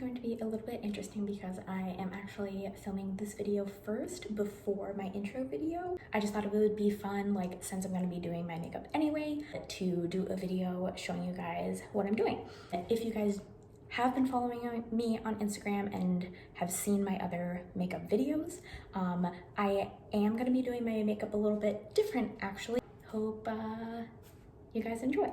going to be a little bit interesting because I am actually filming this video first before my intro video. I just thought it would be fun, like, since I'm going to be doing my makeup anyway, to do a video showing you guys what I'm doing. If you guys have been following me on Instagram and have seen my other makeup videos, I am going to be doing my makeup a little bit different actually. Hope you guys enjoy.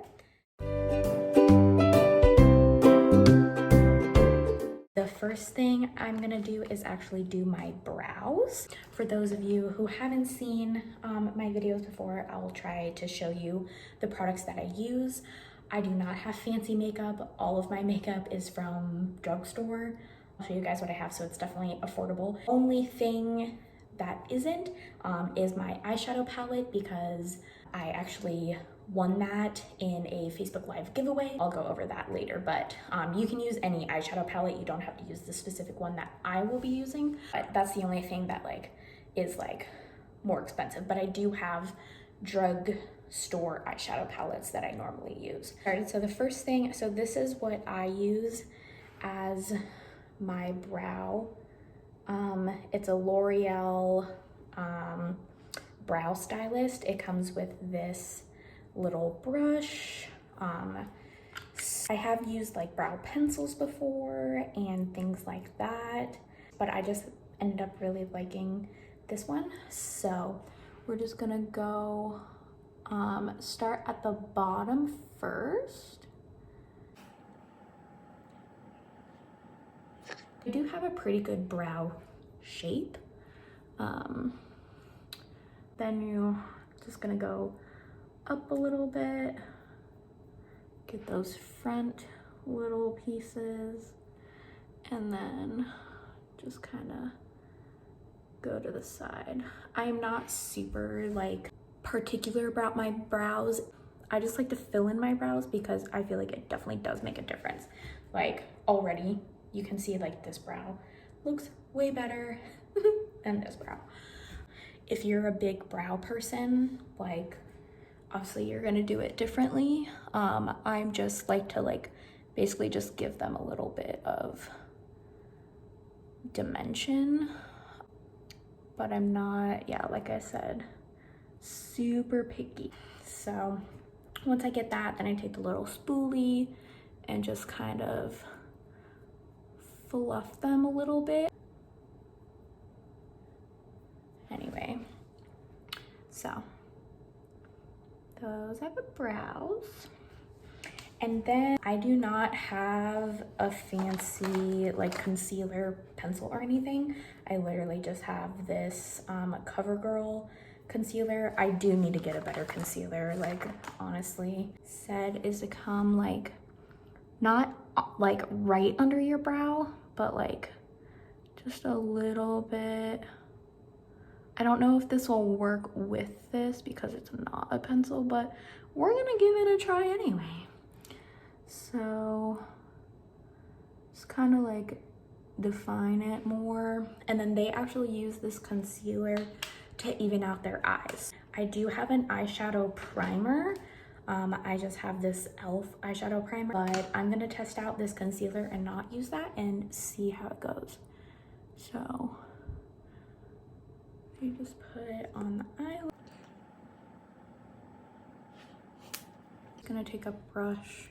The first thing I'm gonna do is actually do my brows. For those of you who haven't seen my videos before, I'll try to show you the products that I use. I do not have fancy makeup. All of my makeup is from drugstore. I'll show you guys what I have, so it's definitely affordable. Only thing that isn't is my eyeshadow palette, because I actually won that in a Facebook Live giveaway. I'll go over that later, but you can use any eyeshadow palette. You don't have to use the specific one that I will be using. But that's the only thing that is more expensive. But I do have drugstore eyeshadow palettes that I normally use. All right, so the first thing, so this is what I use as my brow. It's a L'Oreal brow stylist. It comes with this little brush. I have used brow pencils before and things like that, but I just ended up really liking this one. So we're just gonna go start at the bottom first. I do have a pretty good brow shape. Then you're just gonna go up a little bit, get those front little pieces, and then just kind of go to the side. I'm not super particular about my brows. I just like to fill in my brows because I feel like it definitely does make a difference. Already you can see this brow looks way better than this brow. If you're a big brow person, obviously you're gonna do it differently. I'm just to basically just give them a little bit of dimension, but I'm not, like I said, super picky. So once I get that, then I take the little spoolie and just kind of fluff them a little bit. Anyway, so those are the brows. And then I do not have a fancy concealer pencil or anything. I literally just have this CoverGirl concealer. I do need to get a better concealer, honestly. Said is to come not right under your brow, but just a little bit. I don't know if this will work with this because it's not a pencil, but we're gonna give it a try anyway. So just kind of define it more. And then they actually use this concealer to even out their eyes. I do have an eyeshadow primer. I just have this e.l.f. eyeshadow primer, but I'm gonna test out this concealer and not use that and see how it goes. So you just put it on the eyelid. I'm gonna take a brush.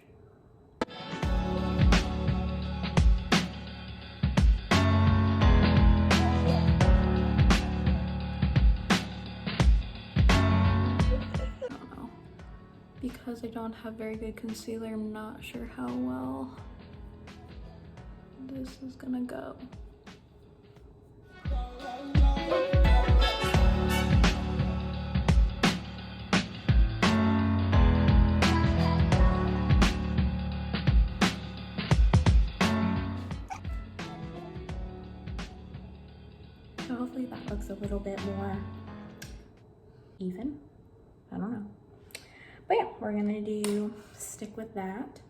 Because I don't have very good concealer, I'm not sure how well this is gonna go. So hopefully that looks a little bit more even. I don't know. But yeah, we're gonna stick with that.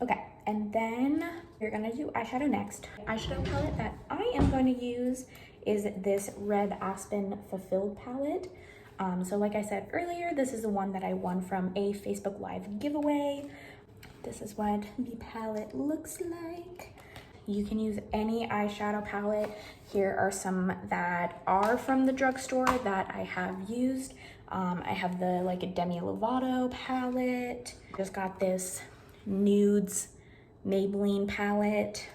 Okay, and then you're gonna do eyeshadow next. Eyeshadow palette that I am going to use is this Red Aspen Fulfilled palette. So like I said earlier, this is the one that I won from a Facebook Live giveaway. This is what the palette looks like. you can use any eyeshadow palette. Here are some that are from the drugstore that I have used. I have the like a Demi Lovato palette. Just got this Nudes Maybelline palette.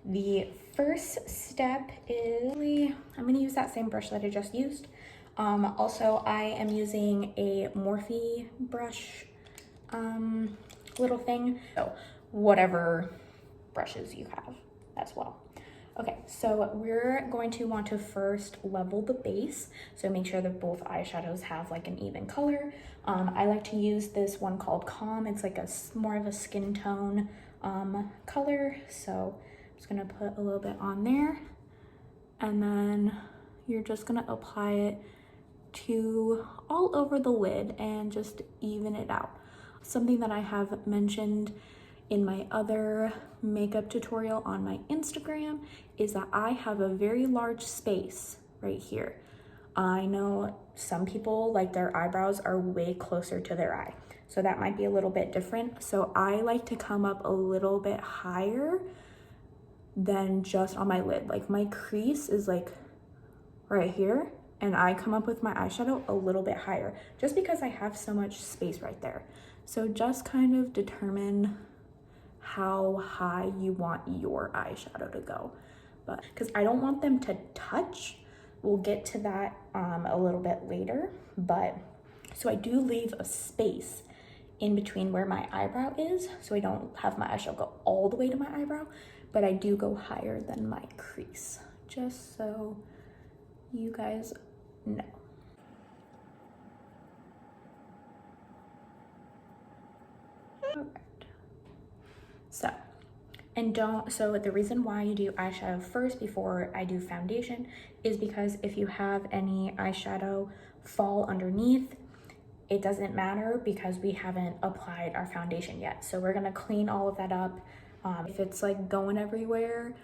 The first step is, I'm gonna use that same brush that I just used. Also, I am using a Morphe brush little thing. So whatever brushes you have as well. Okay, so we're going to want to first level the base. So make sure that both eyeshadows have like an even color. I like to use this one called Calm. It's like a more of a skin tone color. So I'm just gonna put a little bit on there, and then you're just gonna apply it to all over the lid and just even it out. Something that I have mentioned in my other makeup tutorial on my Instagram is that I have a very large space right here. I know some people, like, their eyebrows are way closer to their eye, so that might be a little bit different. So I like to come up a little bit higher than just on my lid. Like, my crease is like right here, and I come up with my eyeshadow a little bit higher just because I have so much space right there. So just kind of determine how high you want your eyeshadow to go, but because I don't want them to touch. We'll get to that a little bit later, but so I do leave a space in between where my eyebrow is, so I don't have my eyeshadow go all the way to my eyebrow, but I do go higher than my crease, just so you guys know. So, so the reason why you do eyeshadow first before I do foundation is because if you have any eyeshadow fall underneath, it doesn't matter because we haven't applied our foundation yet. So we're gonna clean all of that up. If it's like going everywhere,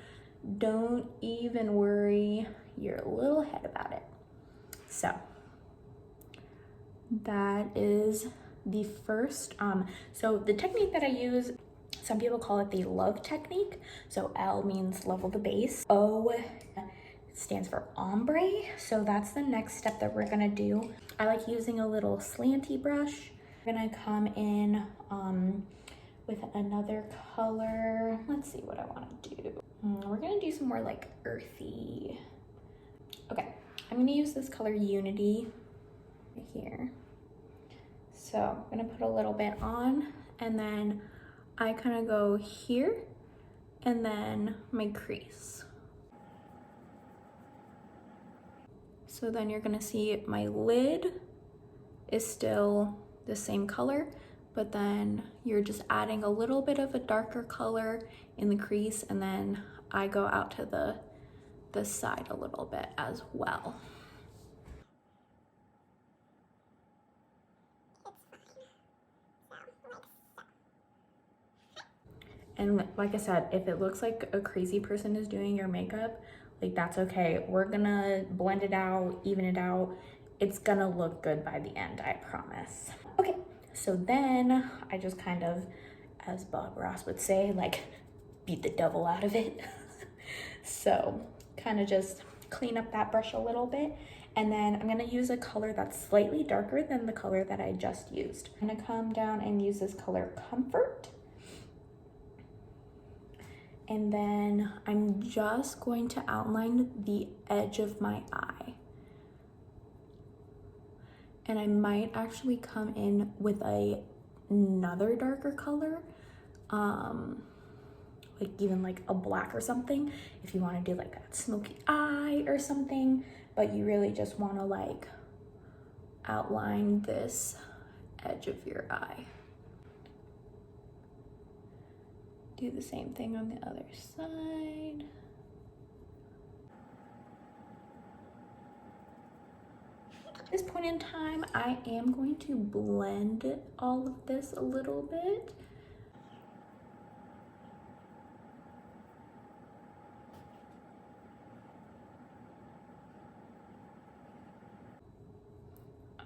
don't even worry your little head about it. So that is the first, so the technique that I use, some people call it the love technique. So L means level the base. O stands for ombre. So that's the next step that we're gonna do. I like using a little slanty brush. I'm gonna come in with another color. Let's see what I wanna do. We're gonna do some more like earthy. Okay, I'm gonna use this color Unity right here. So I'm gonna put a little bit on, and then I kind of go here and then my crease. So then you're gonna see my lid is still the same color, but then you're just adding a little bit of a darker color in the crease, and then I go out to the side a little bit as well. And like I said, if it looks like a crazy person is doing your makeup, like, that's okay. We're gonna blend it out, even it out. It's gonna look good by the end, I promise. Okay, so then I just kind of, as Bob Ross would say, like, beat the devil out of it. So kind of just clean up that brush a little bit. And then I'm gonna use a color that's slightly darker than the color that I just used. I'm gonna come down and use this color Comfort. And then I'm just going to outline the edge of my eye. And I might actually come in with another darker color, like even like a black or something, if you want to do like a smoky eye or something, but you really just want to like outline this edge of your eye. Do the same thing on the other side. At this point in time, I am going to blend all of this a little bit.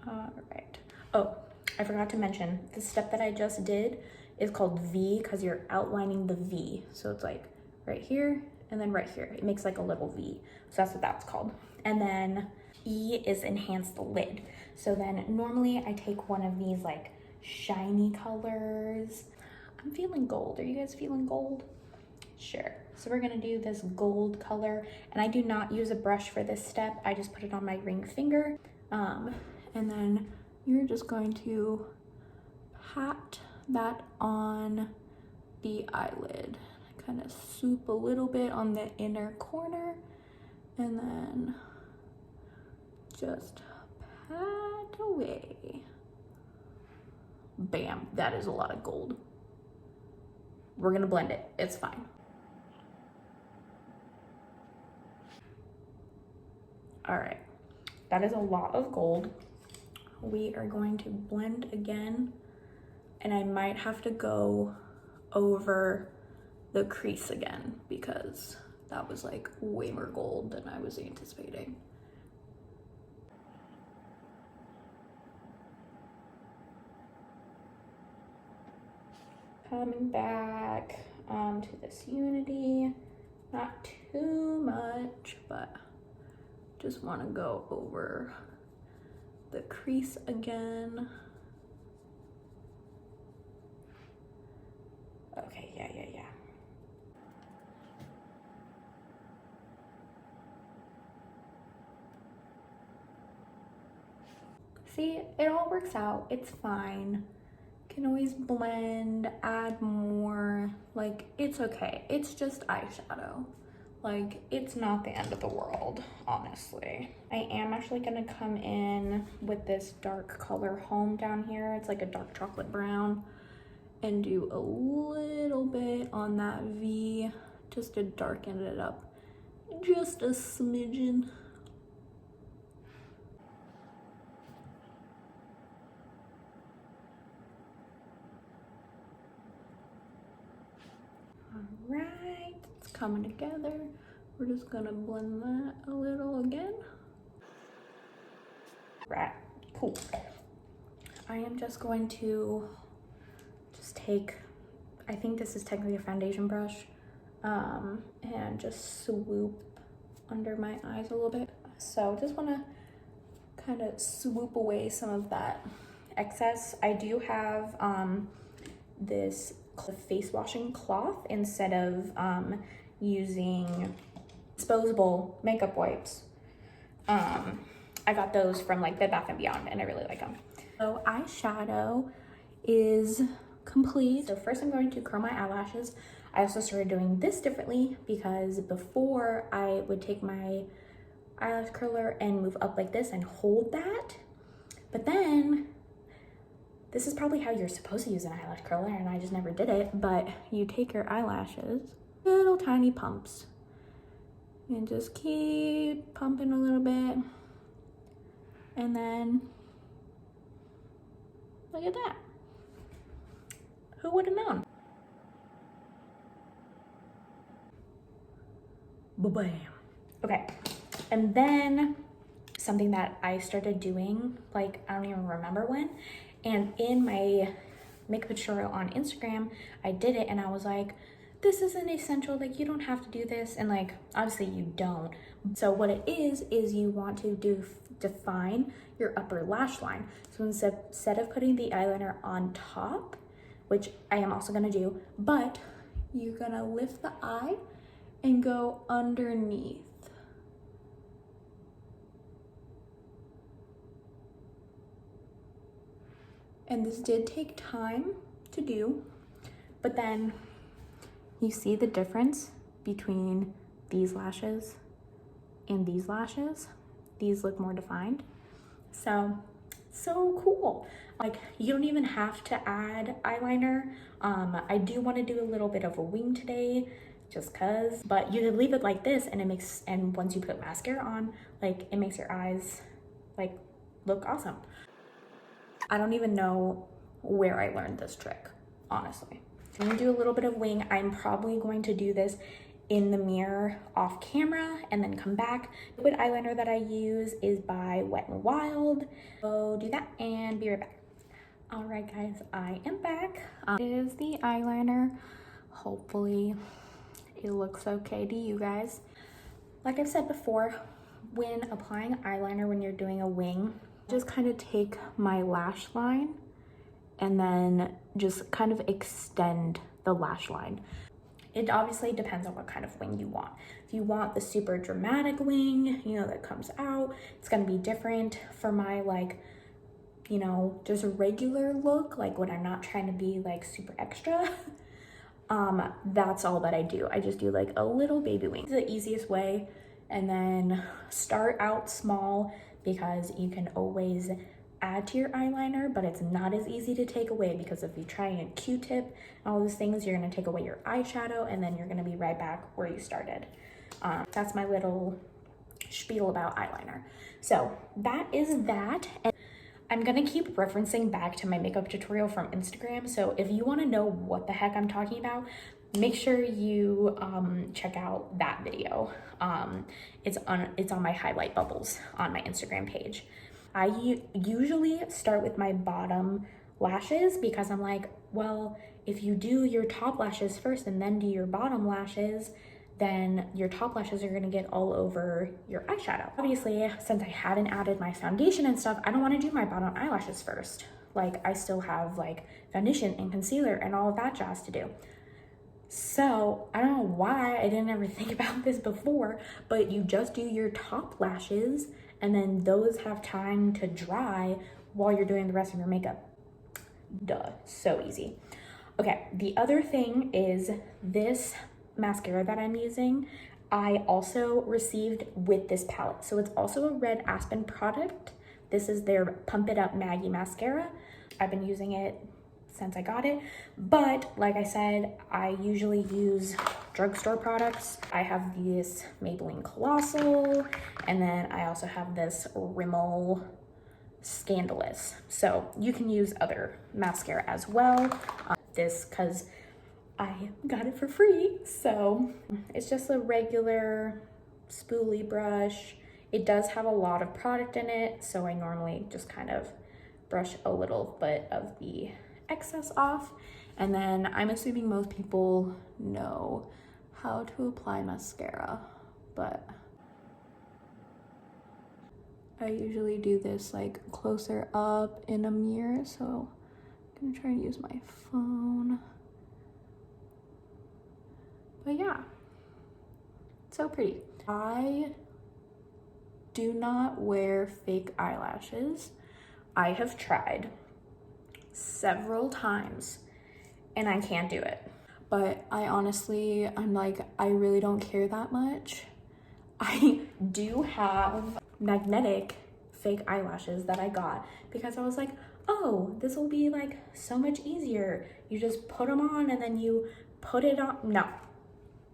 All right. Oh, I forgot to mention, the step that I just did is called V because you're outlining the V. So it's like right here, and then right here. It makes like a little V. So that's what that's called. And then E is enhance the lid. So then normally I take one of these like shiny colors. I'm feeling gold. Are you guys feeling gold? Sure. So we're gonna do this gold color, and I do not use a brush for this step. I just put it on my ring finger. And then you're just going to pat that on the eyelid. Kind of swoop a little bit on the inner corner, and then just pat away. Bam, that is a lot of gold. We're gonna blend it, it's fine. All right, that is a lot of gold. We are going to blend again, and I might have to go over the crease again because that was like way more gold than I was anticipating. Coming back to this Unity, not too much, but just want to go over the crease again. Okay, yeah. See, it all works out, it's fine. Can always blend, add more, like it's okay. It's just eyeshadow. Like it's not the end of the world, honestly. I am actually gonna come in with this dark color Home down here. It's like a dark chocolate brown, and do a little bit on that V just to darken it up just a smidgen. All right, it's coming together. We're just gonna blend that a little again. Right, cool. I am just going to just take, I think this is technically a foundation brush, and just swoop under my eyes a little bit. So just wanna kind of swoop away some of that excess. I do have this face washing cloth instead of using disposable makeup wipes. I got those from like Bed Bath & Beyond and I really like them. So eyeshadow is complete. So first I'm going to curl my eyelashes. I also started doing this differently because before I would take my eyelash curler and move up like this and hold that. But then, this is probably how you're supposed to use an eyelash curler and I just never did it, but you take your eyelashes, little tiny pumps, and just keep pumping a little bit. And then, look at that. Who would have known? Ba-bam. Okay, and then something that I started doing, like I don't even remember when, and in my makeup tutorial on Instagram, I did it and I was like, this isn't essential, like you don't have to do this, and like obviously you don't. So what it is you want to define your upper lash line. So instead of putting the eyeliner on top, which I am also gonna do, but you're gonna lift the eye and go underneath. And this did take time to do, but then you see the difference between these lashes and these lashes. These look more defined. So cool. Like you don't even have to add eyeliner. I do want to do a little bit of a wing today just cause, but you could leave it like this and once you put mascara on, like it makes your eyes like look awesome. I don't even know where I learned this trick, honestly. I'm gonna do a little bit of wing. I'm probably going to do this in the mirror off camera and then come back. The liquid eyeliner that I use is by Wet n Wild. So do that and be right back. All right guys, I am back. This is the eyeliner. Hopefully it looks okay to you guys. Like I've said before, when applying eyeliner, when you're doing a wing, just kind of take my lash line and then just kind of extend the lash line. It obviously depends on what kind of wing you want. If you want the super dramatic wing, you know, that comes out, it's gonna be different. For my like, you know, just a regular look, like when I'm not trying to be like super extra, that's all that I do. I just do like a little baby wing. It's the easiest way. And then start out small, because you can always add to your eyeliner, but it's not as easy to take away, because if you try a Q-tip and all those things, you're gonna take away your eyeshadow and then you're gonna be right back where you started. That's my little spiel about eyeliner. So that is that. And I'm gonna keep referencing back to my makeup tutorial from Instagram. So if you wanna know what the heck I'm talking about, make sure you check out that video. It's on my highlight bubbles on my Instagram page. I usually start with my bottom lashes, because I'm like, well, if you do your top lashes first and then do your bottom lashes, then your top lashes are gonna get all over your eyeshadow. Obviously, since I hadn't added my foundation and stuff, I don't wanna do my bottom eyelashes first. Like, I still have like foundation and concealer and all of that jazz to do. So I don't know why I didn't ever think about this before, but you just do your top lashes and then those have time to dry while you're doing the rest of your makeup. Duh, so easy. Okay, the other thing is this mascara that I'm using, I also received with this palette. So it's also a Red Aspen product. This is their Pump It Up Maggie mascara. I've been using it since I got it, but like I said, I usually use drugstore products. I have this Maybelline Colossal, and then I also have this Rimmel Scandalous. So you can use other mascara as well. This, cause I got it for free. So it's just a regular spoolie brush. It does have a lot of product in it, so I normally just kind of brush a little bit of the excess off. And then I'm assuming most people know how to apply mascara, but I usually do this like closer up in a mirror, so I'm gonna try and use my phone. But yeah, so pretty. I do not wear fake eyelashes. I have tried several times and I can't do it. But I'm like, I really don't care that much. I do have magnetic fake eyelashes that I got because I was like, oh, this will be like so much easier. You just put them on and then you put it on.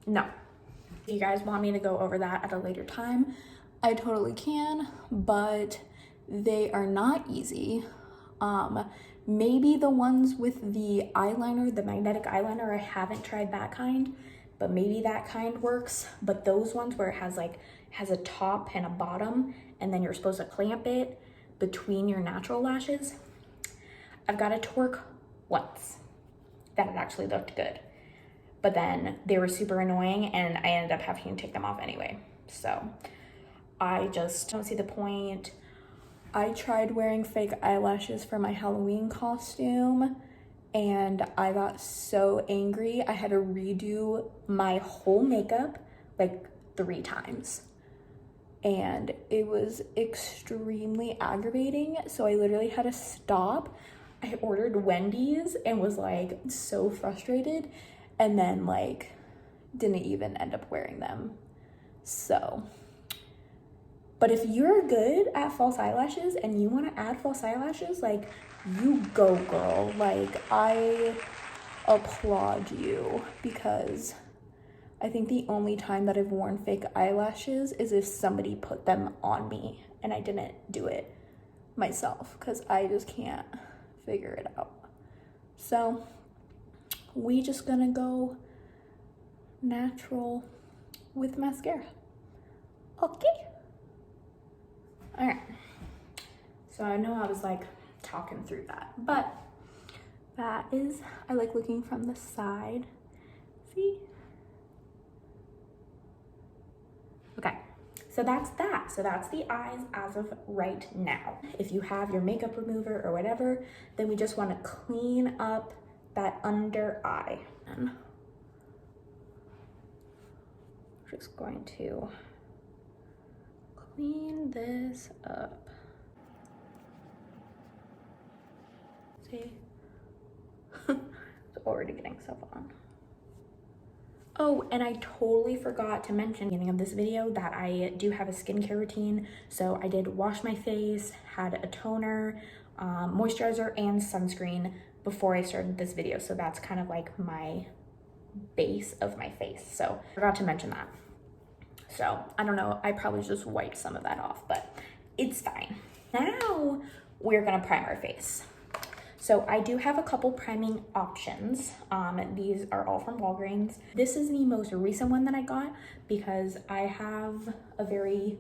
No. If you guys want me to go over that at a later time, I totally can, but they are not easy. Maybe the ones with the eyeliner, the magnetic eyeliner, I haven't tried that kind, but maybe that kind works. But those ones where it has a top and a bottom, and then you're supposed to clamp it between your natural lashes, I've got a twerk once that it actually looked good. But then they were super annoying and I ended up having to take them off anyway. So I just don't see the point. I tried wearing fake eyelashes for my Halloween costume and I got so angry. I had to redo my whole makeup like 3 times. And it was extremely aggravating. So I literally had to stop. I ordered Wendy's and was like so frustrated, and then like didn't even end up wearing them. So, but if you're good at false eyelashes and you want to add false eyelashes, like, you go, girl. Like, I applaud you, because I think the only time that I've worn fake eyelashes is if somebody put them on me and I didn't do it myself, because I just can't figure it out. So we just gonna go natural with mascara. Okay. All right. So I know I was like talking through that, but that is, I like looking from the side. See? So that's that. So that's the eyes as of right now. If you have your makeup remover or whatever, then we just want to clean up that under eye. And just going to clean this up. See? It's already getting stuff on. Oh, and I totally forgot to mention at the beginning of this video that I do have a skincare routine. So I did wash my face, had a toner, moisturizer, and sunscreen before I started this video. So that's kind of like my base of my face. So I forgot to mention that. So I don't know, I probably just wiped some of that off, but it's fine. Now we're gonna prime our face. So I do have a couple priming options. These are all from Walgreens. This is the most recent one that I got because I have a very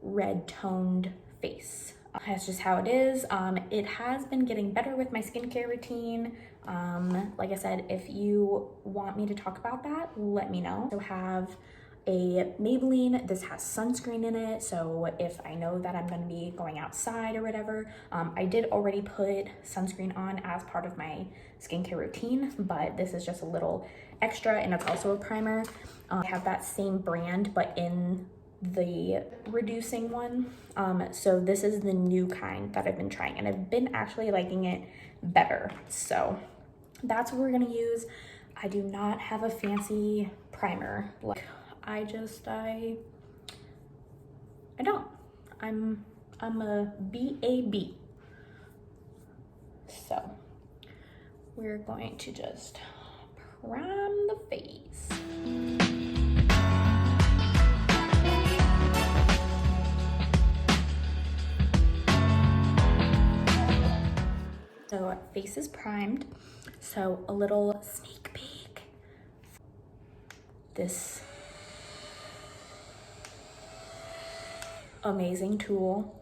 red toned face. That's just how it is. It has been getting better with my skincare routine. Like I said, if you want me to talk about that, let me know. So have a Maybelline. This has sunscreen in it, so if I know that I'm going to be going outside or whatever, I did already put sunscreen on as part of my skincare routine, but this is just a little extra, and it's also a primer. I have that same brand, but in the reducing one. So this is the new kind that I've been trying, and I've been actually liking it better. So that's what we're going to use. I do not have a fancy primer. Like, I don't. I'm a BAB. So we're going to just prime the face. So face is primed. So a little sneak peek. This amazing tool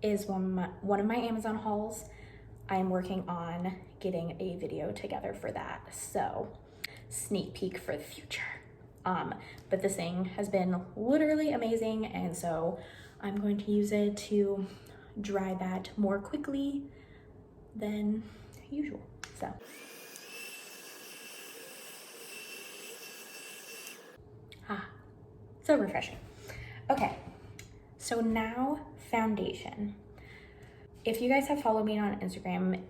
is one of my Amazon hauls. I am working on getting a video together for that, so sneak peek for the future. But this thing has been literally amazing, and so I'm going to use it to dry that more quickly than usual. So refreshing. Okay. So now foundation. If you guys have followed me on Instagram,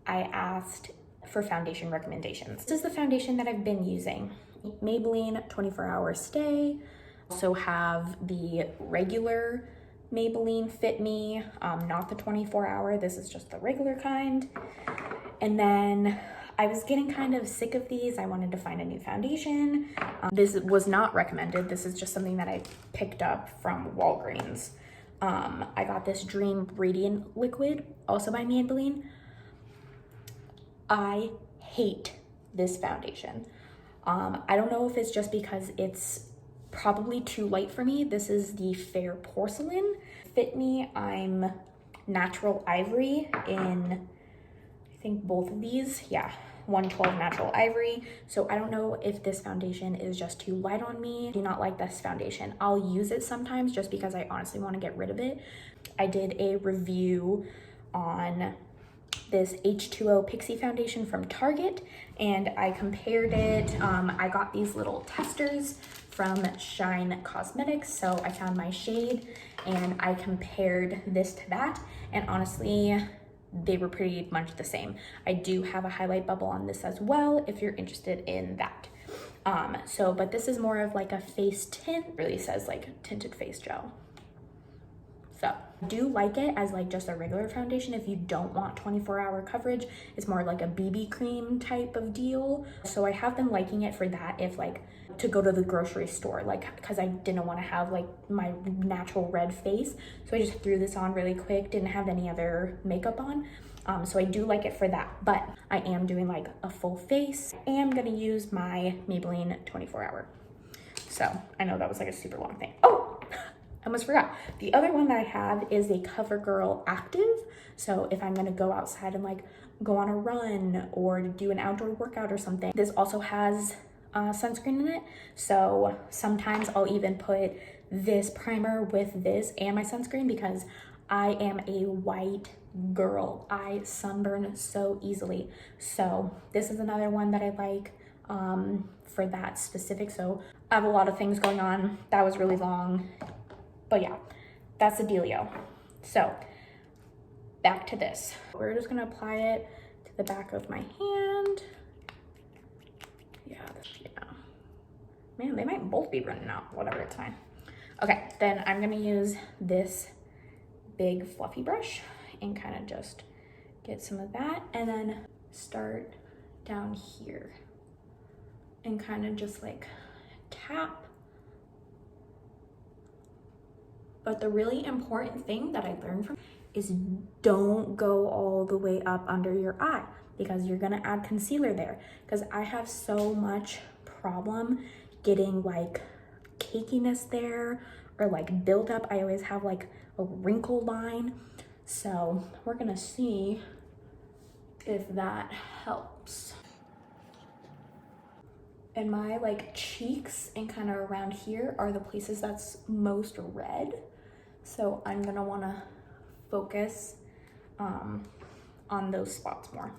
I asked for foundation recommendations. This is the foundation that I've been using. Maybelline 24 Hour Stay. Also have the regular Maybelline Fit Me, not the 24 hour. This is just the regular kind. And then I was getting kind of sick of these. I wanted to find a new foundation. This was not recommended. This is just something that I picked up from Walgreens. I got this Dream Radiant Liquid, also by Maybelline. I hate this foundation. I don't know if it's just because it's probably too light for me. This is the Fair Porcelain. Fit Me, I'm Natural Ivory in, I think both of these. Yeah, 112 Natural Ivory. So I don't know if this foundation is just too light on me. I do not like this foundation. I'll use it sometimes just because I honestly want to get rid of it. I did a review on this H2O Pixie foundation from Target, and I compared it. I got these little testers from Shine Cosmetics, so I found my shade and I compared this to that, and honestly they were pretty much the same. I do have a highlight bubble on this as well if you're interested in that. But this is more of like a face tint. It really says like tinted face gel. So I do like it as like just a regular foundation if you don't want 24-hour coverage. It's more like a BB cream type of deal. So I have been liking it for that, if like to go to the grocery store, like because I didn't want to have like my natural red face. So I just threw this on really quick, didn't have any other makeup on. So I do like it for that, but I am doing like a full face. I am gonna use my Maybelline 24 Hour. So I know that was like a super long thing. Oh, I almost forgot. The other one that I have is a CoverGirl Active. So if I'm gonna go outside and like go on a run or do an outdoor workout or something, this also has sunscreen in it. So sometimes I'll even put this primer with this and my sunscreen because I am a white girl. I sunburn so easily. So this is another one that I like for that specific. So I have a lot of things going on. That was really long, but yeah, that's the dealio. So back to this. We're just gonna apply it to the back of my hand. Yeah. Man, they might both be running out, whatever, it's fine. Okay, then I'm gonna use this big fluffy brush and kind of just get some of that, and then start down here and kind of just like tap. But the really important thing that I learned from is don't go all the way up under your eye because you're gonna add concealer there. Because I have so much problem getting like cakiness there or like buildup. I always have like a wrinkle line. So we're gonna see if that helps. And my like cheeks and kind of around here are the places that's most red. So I'm gonna wanna focus on those spots more.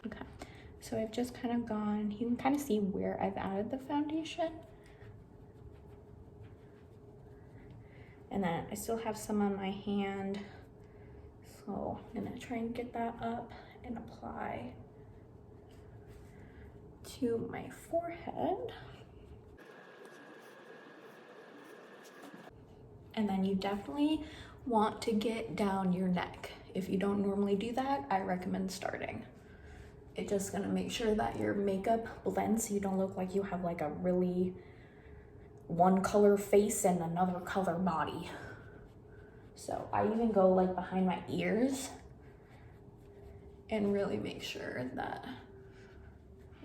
Okay, so I've just kind of gone, you can kind of see where I've added the foundation. And then I still have some on my hand. So I'm gonna try and get that up and apply to my forehead. And then you definitely want to get down your neck. If you don't normally do that, I recommend starting. It's just gonna make sure that your makeup blends so you don't look like you have like a really one color face and another color body. So I even go like behind my ears and really make sure that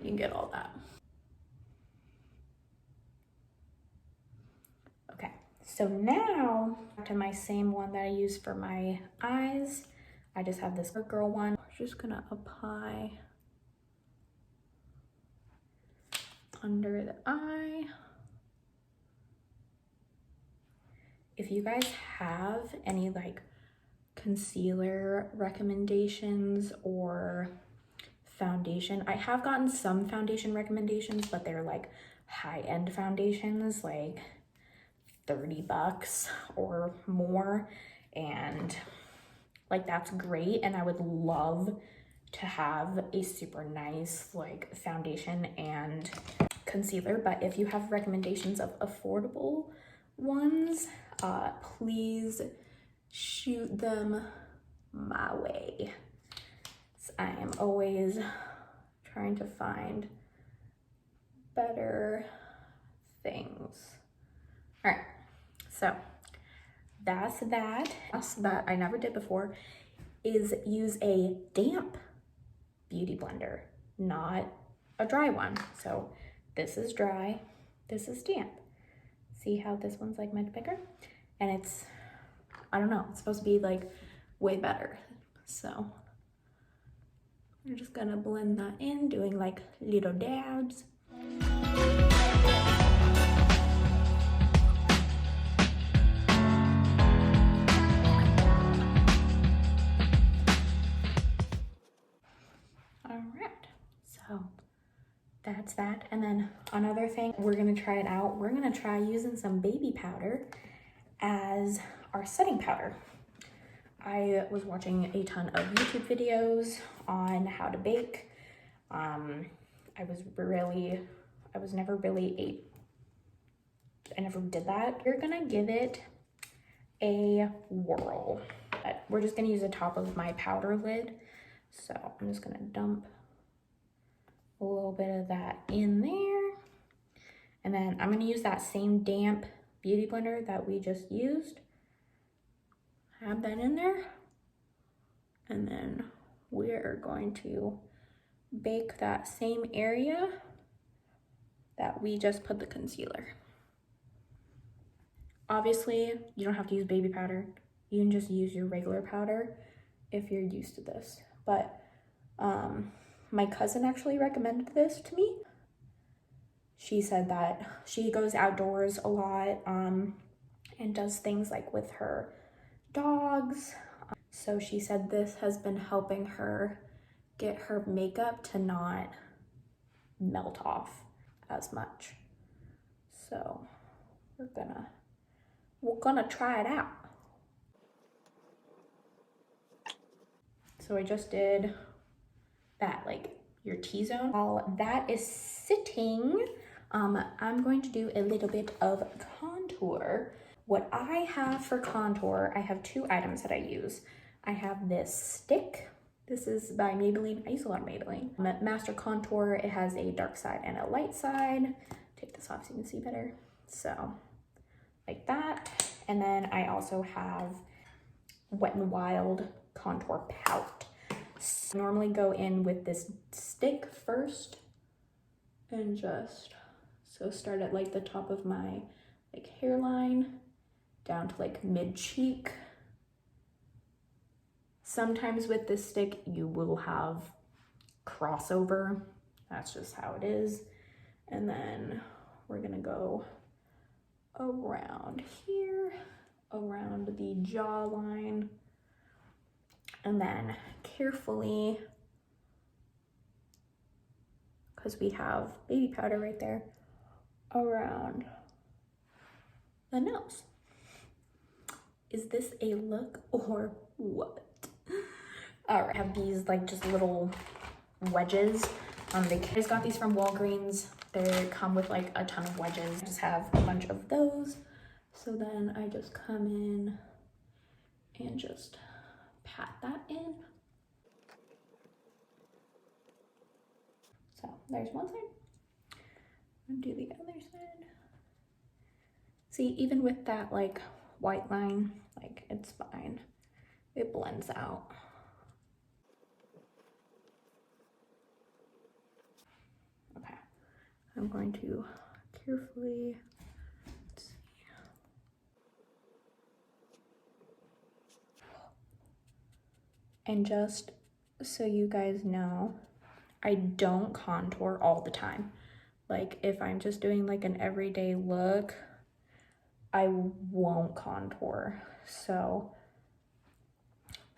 you get all that. Okay, so now to my same one that I use for my eyes. I just have this girl one. I'm just gonna apply under the eye. If you guys have any like concealer recommendations or foundation, I have gotten some foundation recommendations, but they're like high-end foundations, like 30 bucks or more, and like that's great, and I would love to have a super nice like foundation and concealer. But if you have recommendations of affordable ones, please shoot them my way. So I am always trying to find better things. All right, so that's that. Else that I never did before is use a damp beauty blender, not a dry one. So this is dry, this is damp. See how this one's like much bigger? And it's, I don't know, it's supposed to be like way better. So I'm just gonna blend that in, doing like little dabs. All right, so that's that. And then another thing, we're gonna try it out. We're gonna try using some baby powder as our setting powder. I was watching a ton of YouTube videos on how to bake. I never did that. We're gonna give it a whirl. We're just gonna use the top of my powder lid. So I'm just gonna dump a little bit of that in there. And then I'm gonna use that same damp beauty blender that we just used. Add that in there. And then we're going to bake that same area that we just put the concealer. Obviously, you don't have to use baby powder. You can just use your regular powder if you're used to this. But my cousin actually recommended this to me. she said that she goes outdoors a lot and does things like with her dogs. So she said this has been helping her get her makeup to not melt off as much. So we're gonna try it out. So I just did that, like your T-zone. While that is sitting, I'm going to do a little bit of contour. What I have for contour, I have two items that I use. I have this stick. This is by Maybelline. I use a lot of Maybelline. Master Contour. It has a dark side and a light side. Take this off so you can see better. So like that. And then I also have Wet n Wild contour palette. So I normally go in with this stick first and just start at like the top of my like hairline down to like mid cheek. Sometimes with this stick you will have crossover. That's just how it is. And then we're gonna go around here, around the jawline, and then carefully, because we have baby powder right there, around the nose. Is this a look or what? All right, I have these like just little wedges. I just got these from Walgreens. They come with like a ton of wedges. I just have a bunch of those. So then I just come in and just pat that in. So there's one side. And do the other side. See, even with that like white line, like it's fine. It blends out. Okay, I'm going to carefully, let's see. And just so you guys know, I don't contour all the time. Like if I'm just doing like an everyday look, I won't contour. So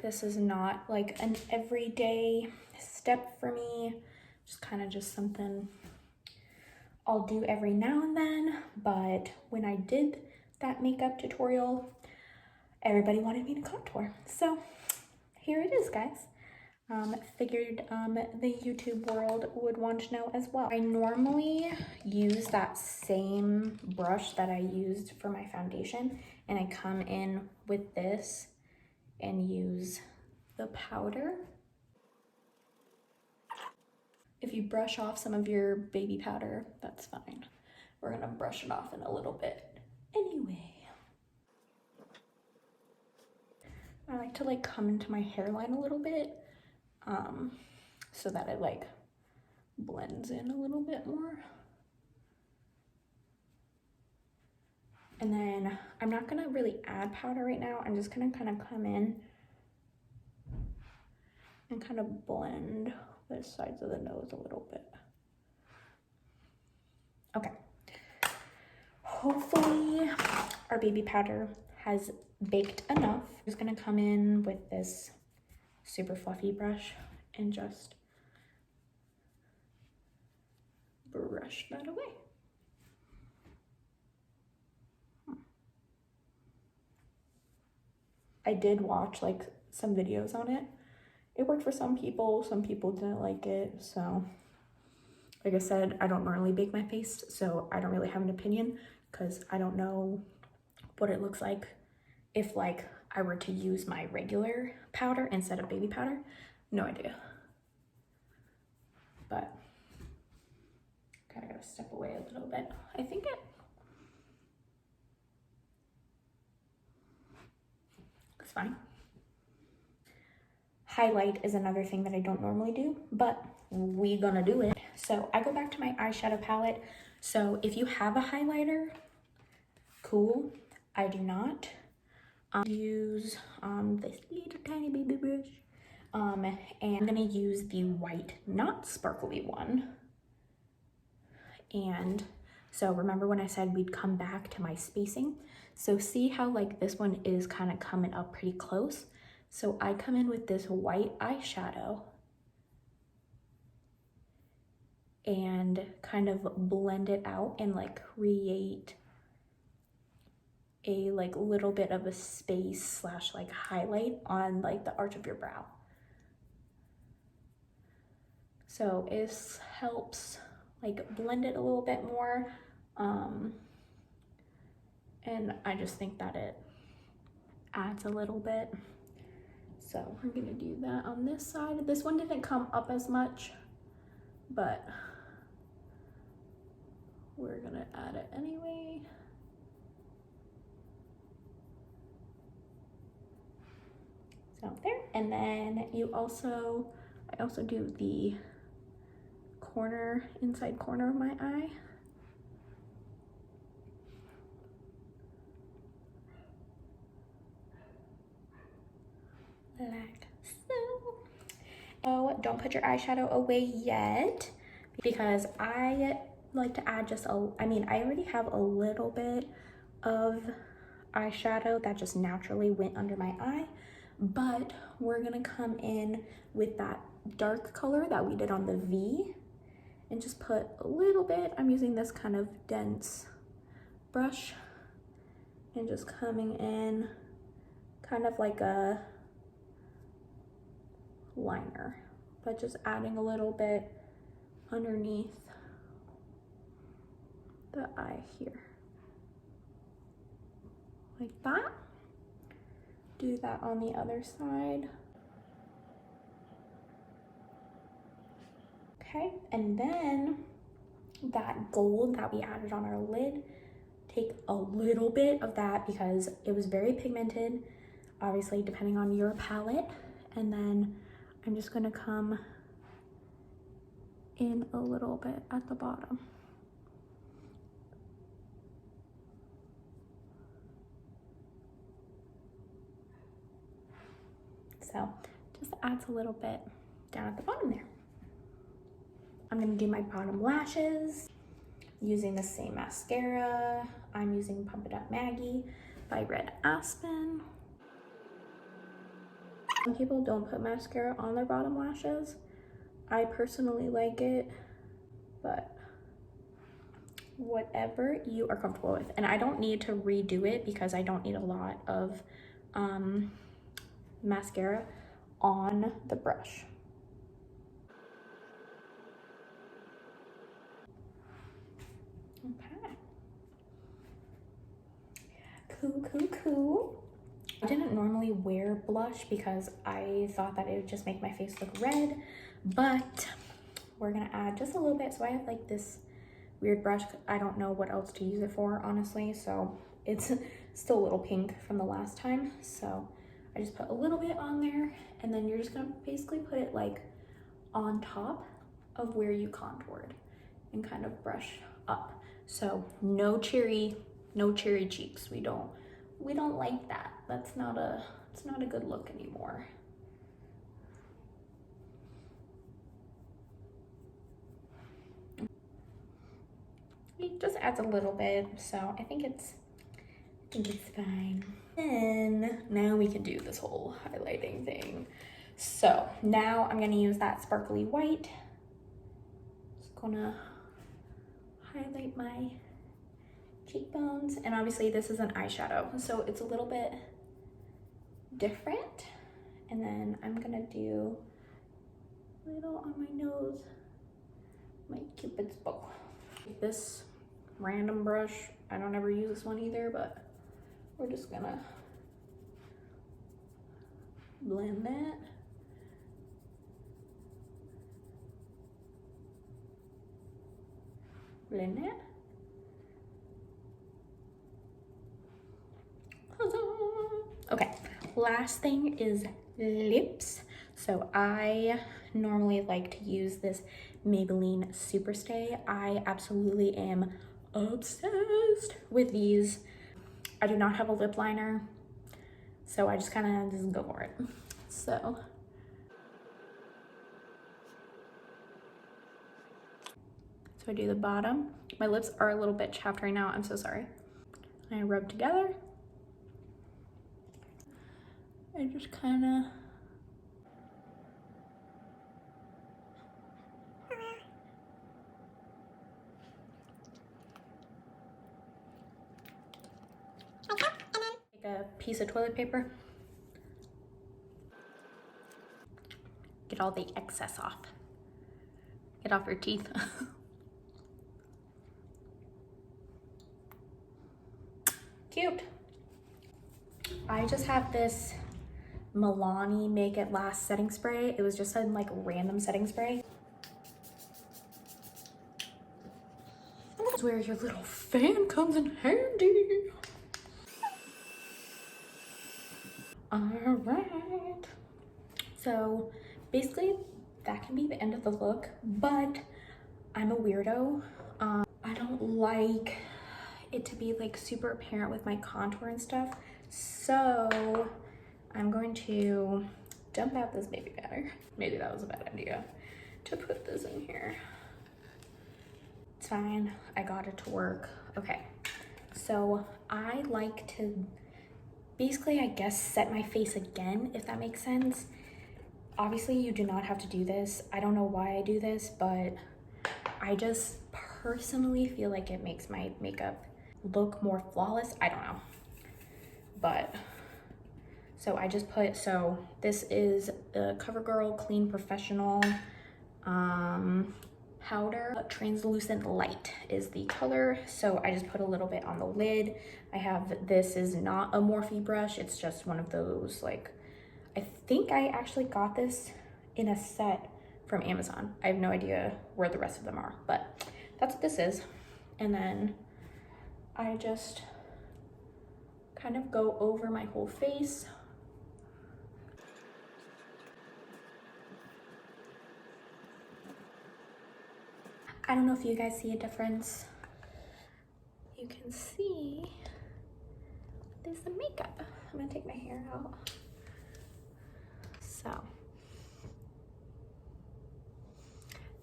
this is not like an everyday step for me. Just kind of just something I'll do every now and then. But when I did that makeup tutorial, everybody wanted me to contour. So here it is, guys. Figured the YouTube world would want to know as well. I normally use that same brush that I used for my foundation, and I come in with this and use the powder. If you brush off some of your baby powder, that's fine. We're gonna brush it off in a little bit anyway. I like to like come into my hairline a little bit so that it like blends in a little bit more. And then I'm not gonna really add powder right now. I'm just gonna kind of come in and kind of blend the sides of the nose a little bit. Okay. Hopefully our baby powder has baked enough. I'm just gonna come in with this super fluffy brush and just brush that away. I did watch like some videos on it. It worked for some people didn't like it. So like I said, I don't normally bake my face, so I don't really have an opinion because I don't know what it looks like if like I were to use my regular powder instead of baby powder. No idea. But kind of gotta step away a little bit. I think it's fine. Highlight is another thing that I don't normally do, but we gonna do it. So I go back to my eyeshadow palette. So if you have a highlighter, cool. I do not. Use this little tiny baby brush. And I'm gonna use the white, not sparkly one. And so remember when I said we'd come back to my spacing? So see how like this one is kind of coming up pretty close? So I come in with this white eyeshadow and kind of blend it out and like create a like little bit of a space slash like highlight on like the arch of your brow. So it helps like blend it a little bit more. And I just think that it adds a little bit. So we're gonna do that on this side. This one didn't come up as much, but we're gonna add it anyway. So there, and then I also do the inside corner of my eye. Like so. Oh, don't put your eyeshadow away yet, because I like to add just I already have a little bit of eyeshadow that just naturally went under my eye, but we're gonna come in with that dark color that we did on the V and just put a little bit. I'm using this kind of dense brush and just coming in kind of like a liner, but just adding a little bit underneath the eye here, like that. Do that on the other side. Okay, and then that gold that we added on our lid, take a little bit of that because it was very pigmented, obviously depending on your palette, and then I'm just gonna come in a little bit at the bottom. So just adds a little bit down at the bottom there. I'm gonna do my bottom lashes using the same mascara. I'm using Pump It Up Maggie by Red Aspen. Some people don't put mascara on their bottom lashes. I personally like it, but whatever you are comfortable with. And I don't need to redo it because I don't need a lot of mascara on the brush. Okay. Cool. I didn't normally wear blush because I thought that it would just make my face look red, but we're gonna add just a little bit. So I have like this weird brush. I don't know what else to use it for, honestly. So it's still a little pink from the last time. So I just put a little bit on there, and then you're just gonna basically put it like on top of where you contoured and kind of brush up. So no cherry cheeks. We don't like that. It's not a good look anymore. It just adds a little bit, so I think it's fine. And now we can do this whole highlighting thing. So now I'm gonna use that sparkly white. Just gonna highlight my cheekbones, and obviously this is an eyeshadow, so it's a little bit different. And then I'm gonna do a little on my nose, my Cupid's bow. This random brush, I don't ever use this one either, but we're just gonna blend that. Blend that. Okay, last thing is lips. So I normally like to use this Maybelline Superstay. I absolutely am obsessed with these. I do not have a lip liner, so I just kind of just go for it. So So I do the bottom. My lips are a little bit chapped right now. I'm so sorry. I rub together. I just kind of take a piece of toilet paper. Get all the excess off. Get off your teeth. Cute. I just have this Milani Make It Last setting spray. It was just a like random setting spray. This is where your little fan comes in handy. All right. So basically that can be the end of the look, but I'm a weirdo. I don't like it to be like super apparent with my contour and stuff. So I'm going to dump out this baby powder. Maybe that was a bad idea to put this in here. It's fine, I got it to work. Okay, so I like to basically, I guess, set my face again, if that makes sense. Obviously, you do not have to do this. I don't know why I do this, but I just personally feel like it makes my makeup look more flawless. I don't know. But, so I just put, so this is the CoverGirl Clean Professional powder. Translucent Light is the color. So I just put a little bit on the lid. I have, this is not a Morphe brush. It's just one of those, like, I think I actually got this in a set from Amazon. I have no idea where the rest of them are, but that's what this is. And then I just kind of go over my whole face. I don't know if you guys see a difference. You can see there's the makeup. I'm gonna take my hair out. So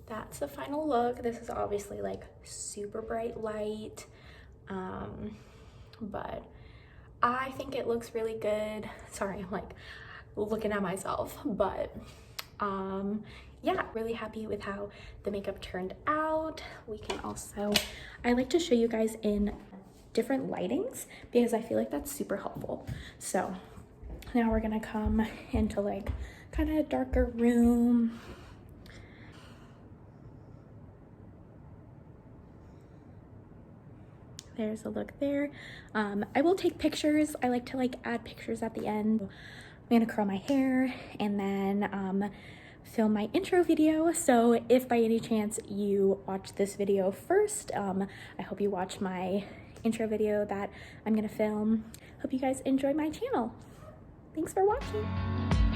that's the final look. This is obviously like super bright light, but I think it looks really good. Sorry, I'm like looking at myself, but yeah, really happy with how the makeup turned out. We can also, I like to show you guys in different lightings because I feel like that's super helpful. So now we're gonna come into like kind of a darker room. There's a look there. I will take pictures. I like to like add pictures at the end. I'm gonna curl my hair and then film my intro video. So if by any chance you watch this video first, I hope you watch my intro video that I'm gonna film. Hope you guys enjoy my channel. Thanks for watching.